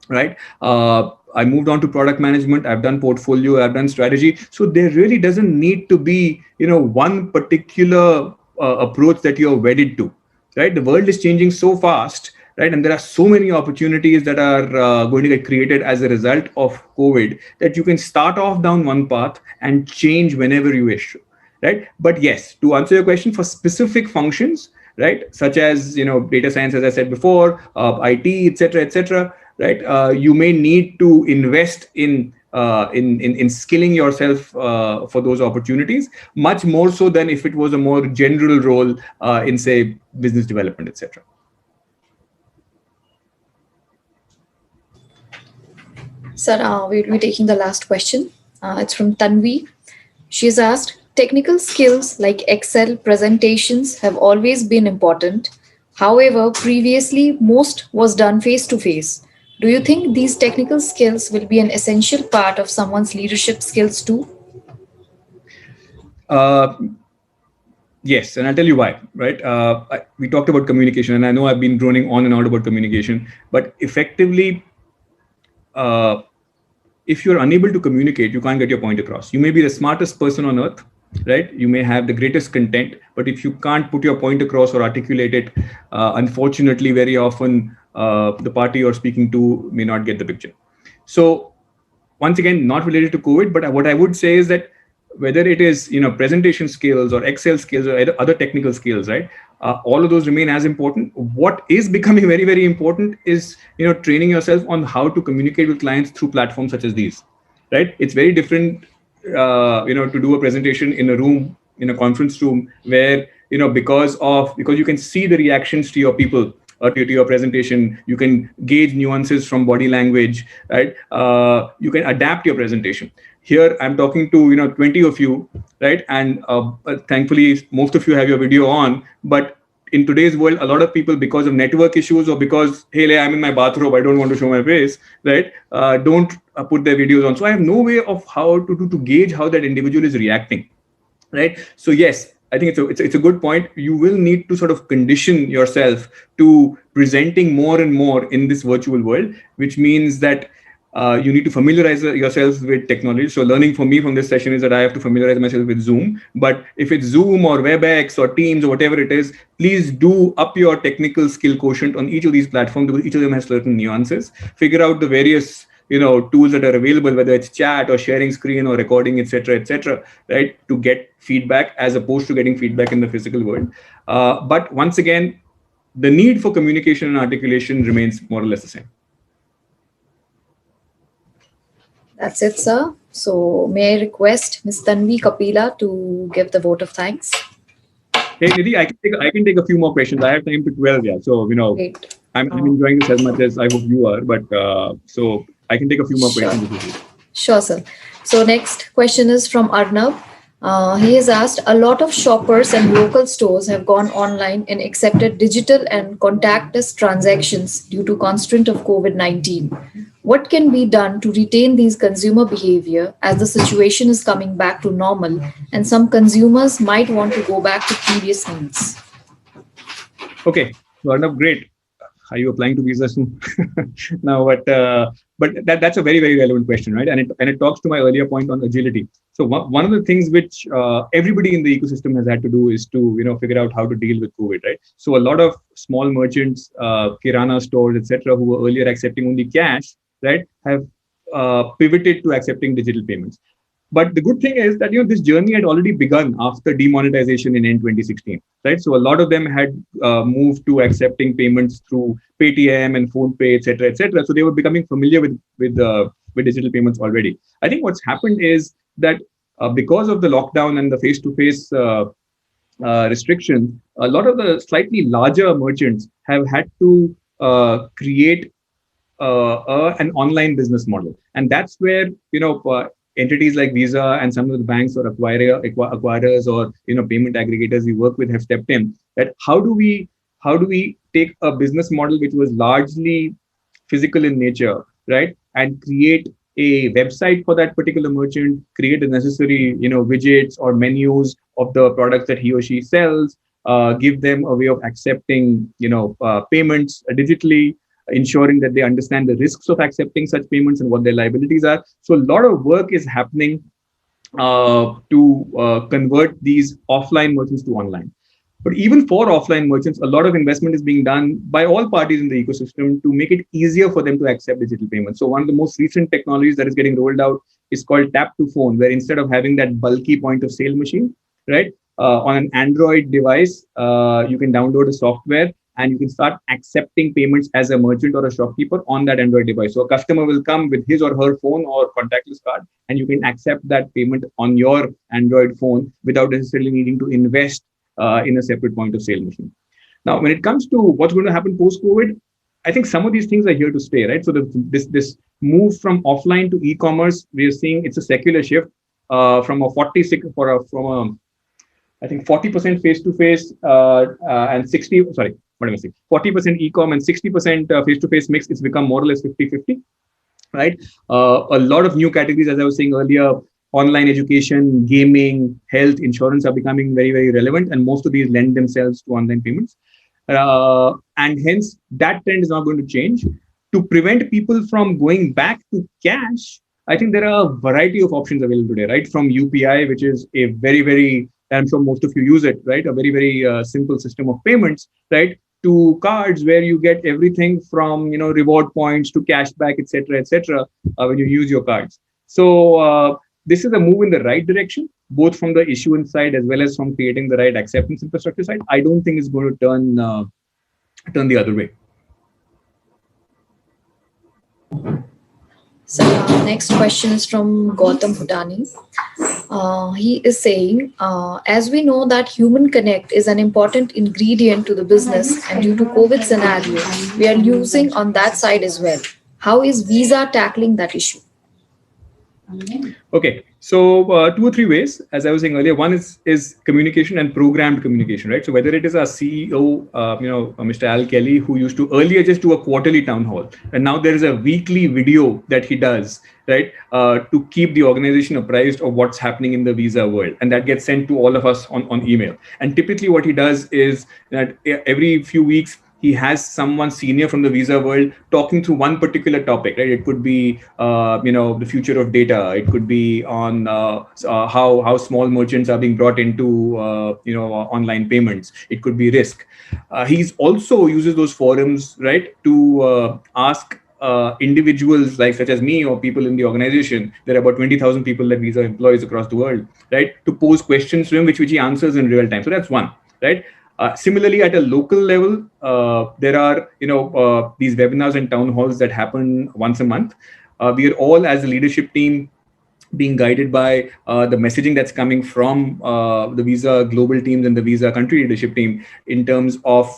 right? I moved on to product management. I've done portfolio. I've done strategy. So there really doesn't need to be, one particular approach that you're wedded to, right? The world is changing so fast, right? And there are so many opportunities that are going to get created as a result of COVID that you can start off down one path and change whenever you wish, right? But yes, to answer your question, for specific functions, right, such as, data science, as I said before, IT, etc., right? You may need to invest in skilling yourself for those opportunities, much more so than if it was a more general role in, say, business development, etc. Sir, we'll be taking the last question. It's from Tanvi. She's asked, technical skills like Excel presentations have always been important. However, previously, most was done face-to-face. Do you think these technical skills will be an essential part of someone's leadership skills too? Yes, and I'll tell you why, right? We talked about communication, and I know I've been droning on and on about communication, but effectively, if you're unable to communicate, you can't get your point across. You may be the smartest person on earth, right? You may have the greatest content, but if you can't put your point across or articulate it, unfortunately, very often the party you're speaking to may not get the picture. So once again, not related to COVID, but what I would say is that whether it is, presentation skills or Excel skills or other technical skills, right? All of those remain as important. What is becoming very, very important is, training yourself on how to communicate with clients through platforms such as these, right? It's very different, to do a presentation in a room, in a conference room where, because you can see the reactions to your people, to your presentation, you can gauge nuances from body language, right? You can adapt your presentation. Here, I'm talking to 20 of you, right? And thankfully, most of you have your video on. But in today's world, a lot of people, because of network issues or because, hey, I'm in my bathrobe, I don't want to show my face, right? Don't put their videos on. So I have no way of how to gauge how that individual is reacting, right? So yes, I think it's a good point. You will need to sort of condition yourself to presenting more and more in this virtual world, which means that you need to familiarize yourself with technology. So learning for me from this session is that I have to familiarize myself with Zoom. But if it's Zoom or WebEx or Teams or whatever it is, please do up your technical skill quotient on each of these platforms, because each of them has certain nuances. Figure out the various tools that are available, whether it's chat or sharing screen or recording, etc., right, to get feedback as opposed to getting feedback in the physical world. But once again, the need for communication and articulation remains more or less the same. That's it, sir. So may I request Ms. Tanvi Kapila to give the vote of thanks? Hey, Nidhi, I can take a few more questions. I have time to 12, yeah. So, Great. I'm enjoying this as much as I hope you are, but so I can take a few more questions. Sure, sir. So next question is from Arnav. He has asked, a lot of shoppers and local stores have gone online and accepted digital and contactless transactions due to constraint of COVID-19. What can be done to retain these consumer behavior as the situation is coming back to normal and some consumers might want to go back to previous needs? Okay, so Arnav, great. Are you applying to visa soon? No, but that's a very, very relevant question, right? And it talks to my earlier point on agility. So one of the things which everybody in the ecosystem has had to do is to figure out how to deal with COVID, right? So a lot of small merchants, kirana stores, etc., who were earlier accepting only cash, right, have pivoted to accepting digital payments. But the good thing is that this journey had already begun after demonetization in end 2016, right? So a lot of them had moved to accepting payments through Paytm and PhonePe, etc., etc. So they were becoming familiar with digital payments already. I think what's happened is that because of the lockdown and the face-to-face restrictions, a lot of the slightly larger merchants have had to create an online business model, and that's where entities like Visa and some of the banks or acquirers or payment aggregators we work with have stepped in. That how do we take a business model which was largely physical in nature, right, and create a website for that particular merchant, create the necessary widgets or menus of the products that he or she sells, give them a way of accepting payments digitally, ensuring that they understand the risks of accepting such payments and what their liabilities are. So a lot of work is happening to convert these offline merchants to online. But even for offline merchants, a lot of investment is being done by all parties in the ecosystem to make it easier for them to accept digital payments. So one of the most recent technologies that is getting rolled out is called tap to phone, where instead of having that bulky point of sale machine, right, on an Android device, you can download a software and you can start accepting payments as a merchant or a shopkeeper on that Android device. So a customer will come with his or her phone or contactless card, and you can accept that payment on your Android phone without necessarily needing to invest in a separate point of sale machine. Now, when it comes to what's going to happen post-COVID, I think some of these things are here to stay, right? So this move from offline to e-commerce, we are seeing it's a secular shift from a 40% face-to-face and 40% e-com and 60% face-to-face mix. It's become more or less 50-50, right? A lot of new categories, as I was saying earlier, online education, gaming, health, insurance are becoming very, very relevant, and most of these lend themselves to online payments. And hence, that trend is not going to change. To prevent people from going back to cash, I think there are a variety of options available today, right? From UPI, which is a very, very, I'm sure most of you use it, right? A very, very simple system of payments, right? To cards where you get everything from reward points to cashback, etc., when you use your cards. So this is a move in the right direction, both from the issuance side as well as from creating the right acceptance infrastructure side. I don't think it's going to turn the other way. So next question is from Gautam Bhutani. He is saying, as we know that human connect is an important ingredient to the business, and due to COVID scenario, we are losing on that side as well. How is Visa tackling that issue? Okay, so 2 or 3 ways, as I was saying earlier. One is communication and programmed communication, right? So whether it is our CEO, Mr. Al Kelly, who used to earlier just do a quarterly town hall, and now there is a weekly video that he does, right, to keep the organization apprised of what's happening in the Visa world, and that gets sent to all of us on email. And typically, what he does is that every few weeks, he has someone senior from the Visa world talking through one particular topic, right? It could be, the future of data. It could be on how small merchants are being brought into, online payments. It could be risk. He's also uses those forums, right, to ask individuals such as me or people in the organization. There are about 20,000 people that Visa employs across the world, right, to pose questions to him, which he answers in real time. So that's one, right? Similarly, at a local level, there are these webinars and town halls that happen once a month. We are all, as a leadership team, being guided by the messaging that's coming from the Visa global teams and the Visa country leadership team in terms of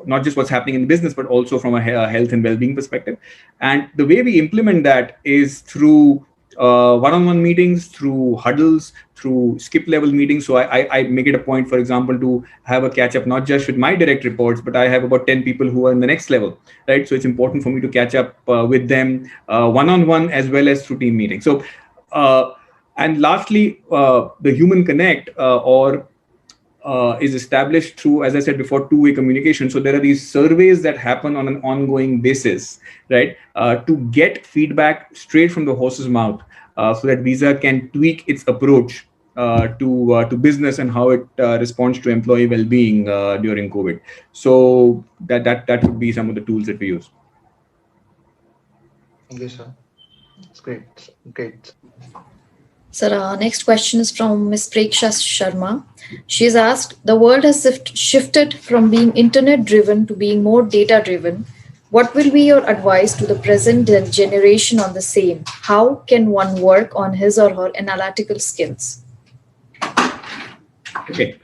not just what's happening in business, but also from a health and well-being perspective. And the way we implement that is through one-on-one meetings, through huddles, through skip level meetings. So I make it a point, for example, to have a catch up, not just with my direct reports, but I have about 10 people who are in the next level, right? So it's important for me to catch up with them one-on-one as well as through team meetings. So, and lastly, the human connect is established through, as I said before, two-way communication. So there are these surveys that happen on an ongoing basis, right, to get feedback straight from the horse's mouth, so that Visa can tweak its approach to business and how it responds to employee well-being during COVID. So that would be some of the tools that we use. Thank you, sir. It's great. Sir, our next question is from Ms. Preksha Sharma. She has asked, the world has shifted from being internet-driven to being more data-driven. What will be your advice to the present generation on the same? How can one work on his or her analytical skills? Okay.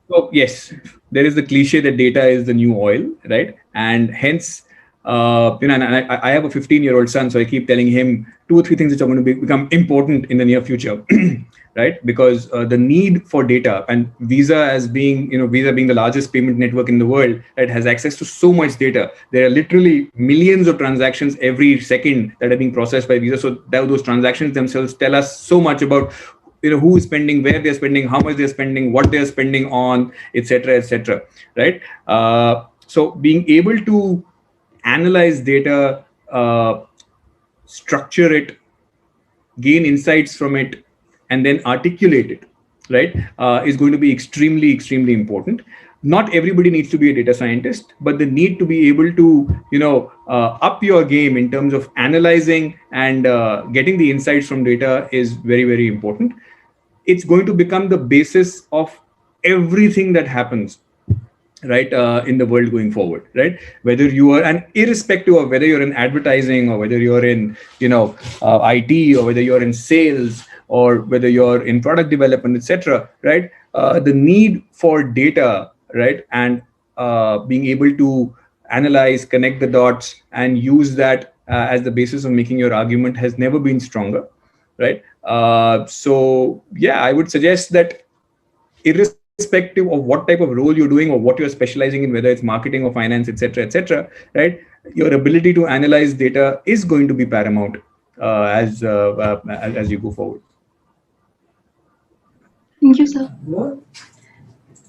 So yes, there is the cliche that data is the new oil, right? And hence, and I have a 15-year-old son, so I keep telling him 2 or 3 things which are going to become important in the near future, right? Because the need for data, and Visa being the largest payment network in the world, that has access to so much data. There are literally millions of transactions every second that are being processed by Visa. So those transactions themselves tell us so much about who is spending, where they're spending, how much they're spending, what they're spending on, etc., right? So being able to analyze data, structure it, gain insights from it, and then articulate it, right, is going to be extremely, extremely important. Not everybody needs to be a data scientist, but the need to be able to, up your game in terms of analyzing and getting the insights from data is very, very important. It's going to become the basis of everything that happens, right, in the world going forward, right? Whether you are, and irrespective of whether you're in advertising or whether you're in, IT, or whether you're in sales or whether you're in product development, etc., right? The need for data, right, and being able to analyze, connect the dots, and use that as the basis of making your argument has never been stronger, right? So yeah, I would suggest that irrespective of what type of role you're doing or what you're specializing in, whether it's marketing or finance, etc., right, your ability to analyze data is going to be paramount as you go forward. Thank you, sir.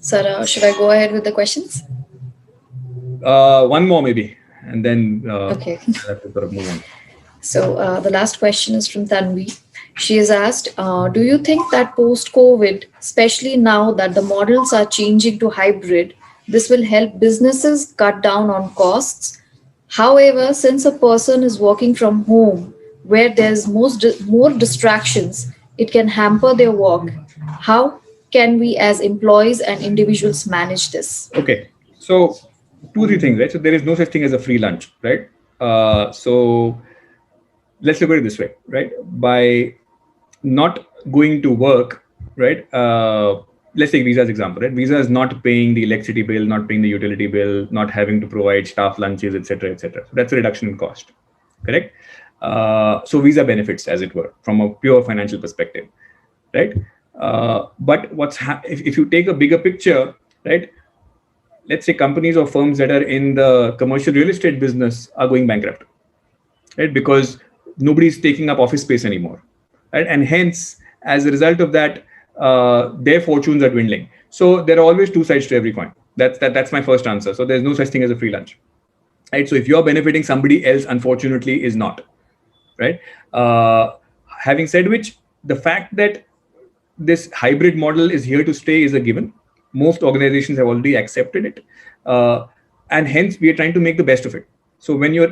Sir, should I go ahead with the questions? One more maybe, and then Okay. I have to sort of move on. So the last question is from Tanvi. She has asked, do you think that post-COVID, especially now that the models are changing to hybrid, this will help businesses cut down on costs? However, since a person is working from home where there's more distractions, it can hamper their work. How can we as employees and individuals manage this? Okay, so 2 or 3 things, right? So there is no such thing as a free lunch, right? So let's look at it this way, right? By not going to work, right? Let's take Visa's example, right? Visa is not paying the electricity bill, not paying the utility bill, not having to provide staff lunches, etc., So that's a reduction in cost, correct? So Visa benefits, as it were, from a pure financial perspective, right? But if you take a bigger picture, right? Let's say companies or firms that are in the commercial real estate business are going bankrupt, right? Because nobody's taking up office space anymore, right? And hence, as a result of that, their fortunes are dwindling. So there are always 2 sides to every coin. That's my first answer. So there's no such thing as a free lunch, right? So if you're benefiting, somebody else, unfortunately, is not, right? Having said which, the fact that this hybrid model is here to stay is a given. Most organizations have already accepted it, and hence we are trying to make the best of it. So when you're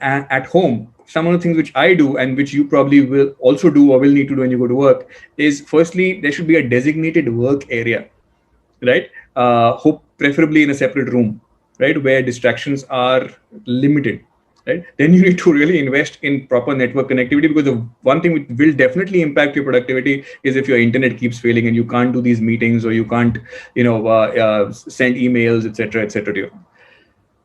at home, some of the things which I do and which you probably will also do or will need to do when you go to work is, firstly, there should be a designated work area, right? hope preferably in a separate room, right, where distractions are limited, right? Then you need to really invest in proper network connectivity, because the one thing which will definitely impact your productivity is if your internet keeps failing and you can't do these meetings, or you can't, send emails, etc., etc. to you.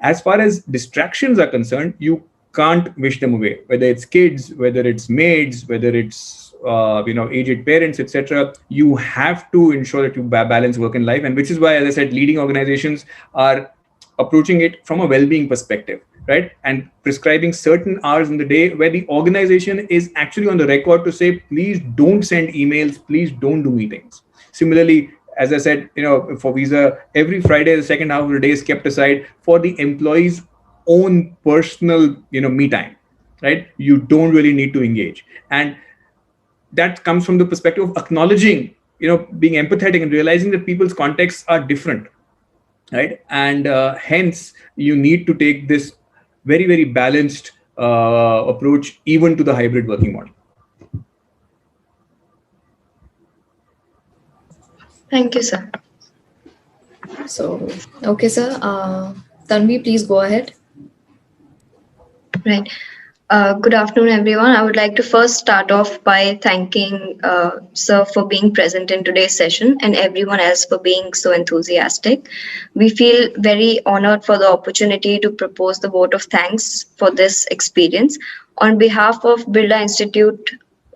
As far as distractions are concerned, you can't wish them away, whether it's kids, whether it's maids, whether it's aged parents, etc. You have to ensure that you balance work and life, and which is why, as I said, leading organizations are approaching it from a well-being perspective, right, and prescribing certain hours in the day where the organization is actually on the record to say, please don't send emails, please don't do meetings. Similarly, as I said, for Visa, every Friday, the second half of the day is kept aside for the employee's own personal, me time, right? You don't really need to engage. And that comes from the perspective of acknowledging, being empathetic and realizing that people's contexts are different, right? And hence, you need to take this very, very balanced approach even to the hybrid working model. Thank you, sir. So, okay, sir. Tanvi, please go ahead. Right. Good afternoon, everyone. I would like to first start off by thanking Sir for being present in today's session, and everyone else for being so enthusiastic. We feel very honored for the opportunity to propose the vote of thanks for this experience. On behalf of Birla Institute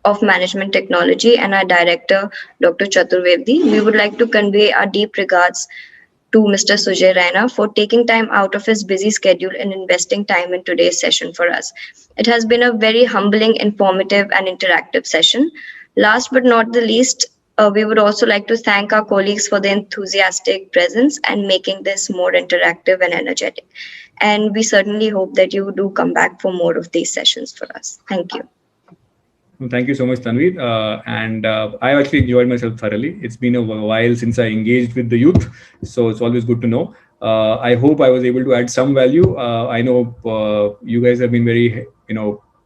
of Management Technology and our director, Dr. Chaturvedi, we would like to convey our deep regards to Mr. Sujai Raina for taking time out of his busy schedule and investing time in today's session for us. It has been a very humbling, informative, and interactive session. Last but not the least, we would also like to thank our colleagues for their enthusiastic presence and making this more interactive and energetic. And we certainly hope that you do come back for more of these sessions for us. Thank you. Well, thank you so much, Tanvi. And I actually enjoyed myself thoroughly. It's been a while since I engaged with the youth, so it's always good to know. I hope I was able to add some value. I know you guys have been very,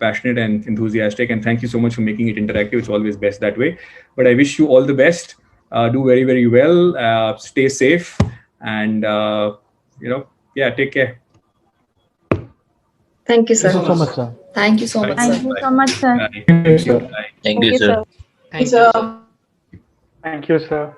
passionate and enthusiastic, and thank you so much for making it interactive. It's always best that way. But I wish you all the best. Do very, very well. Stay safe, and take care. Thank you, sir. Thank you so much, sir. Thank you so much, Thank sir. you so much, sir. Bye. Thank you, sir. Bye. Thank you, sir. Thank you, sir. Thank you, sir.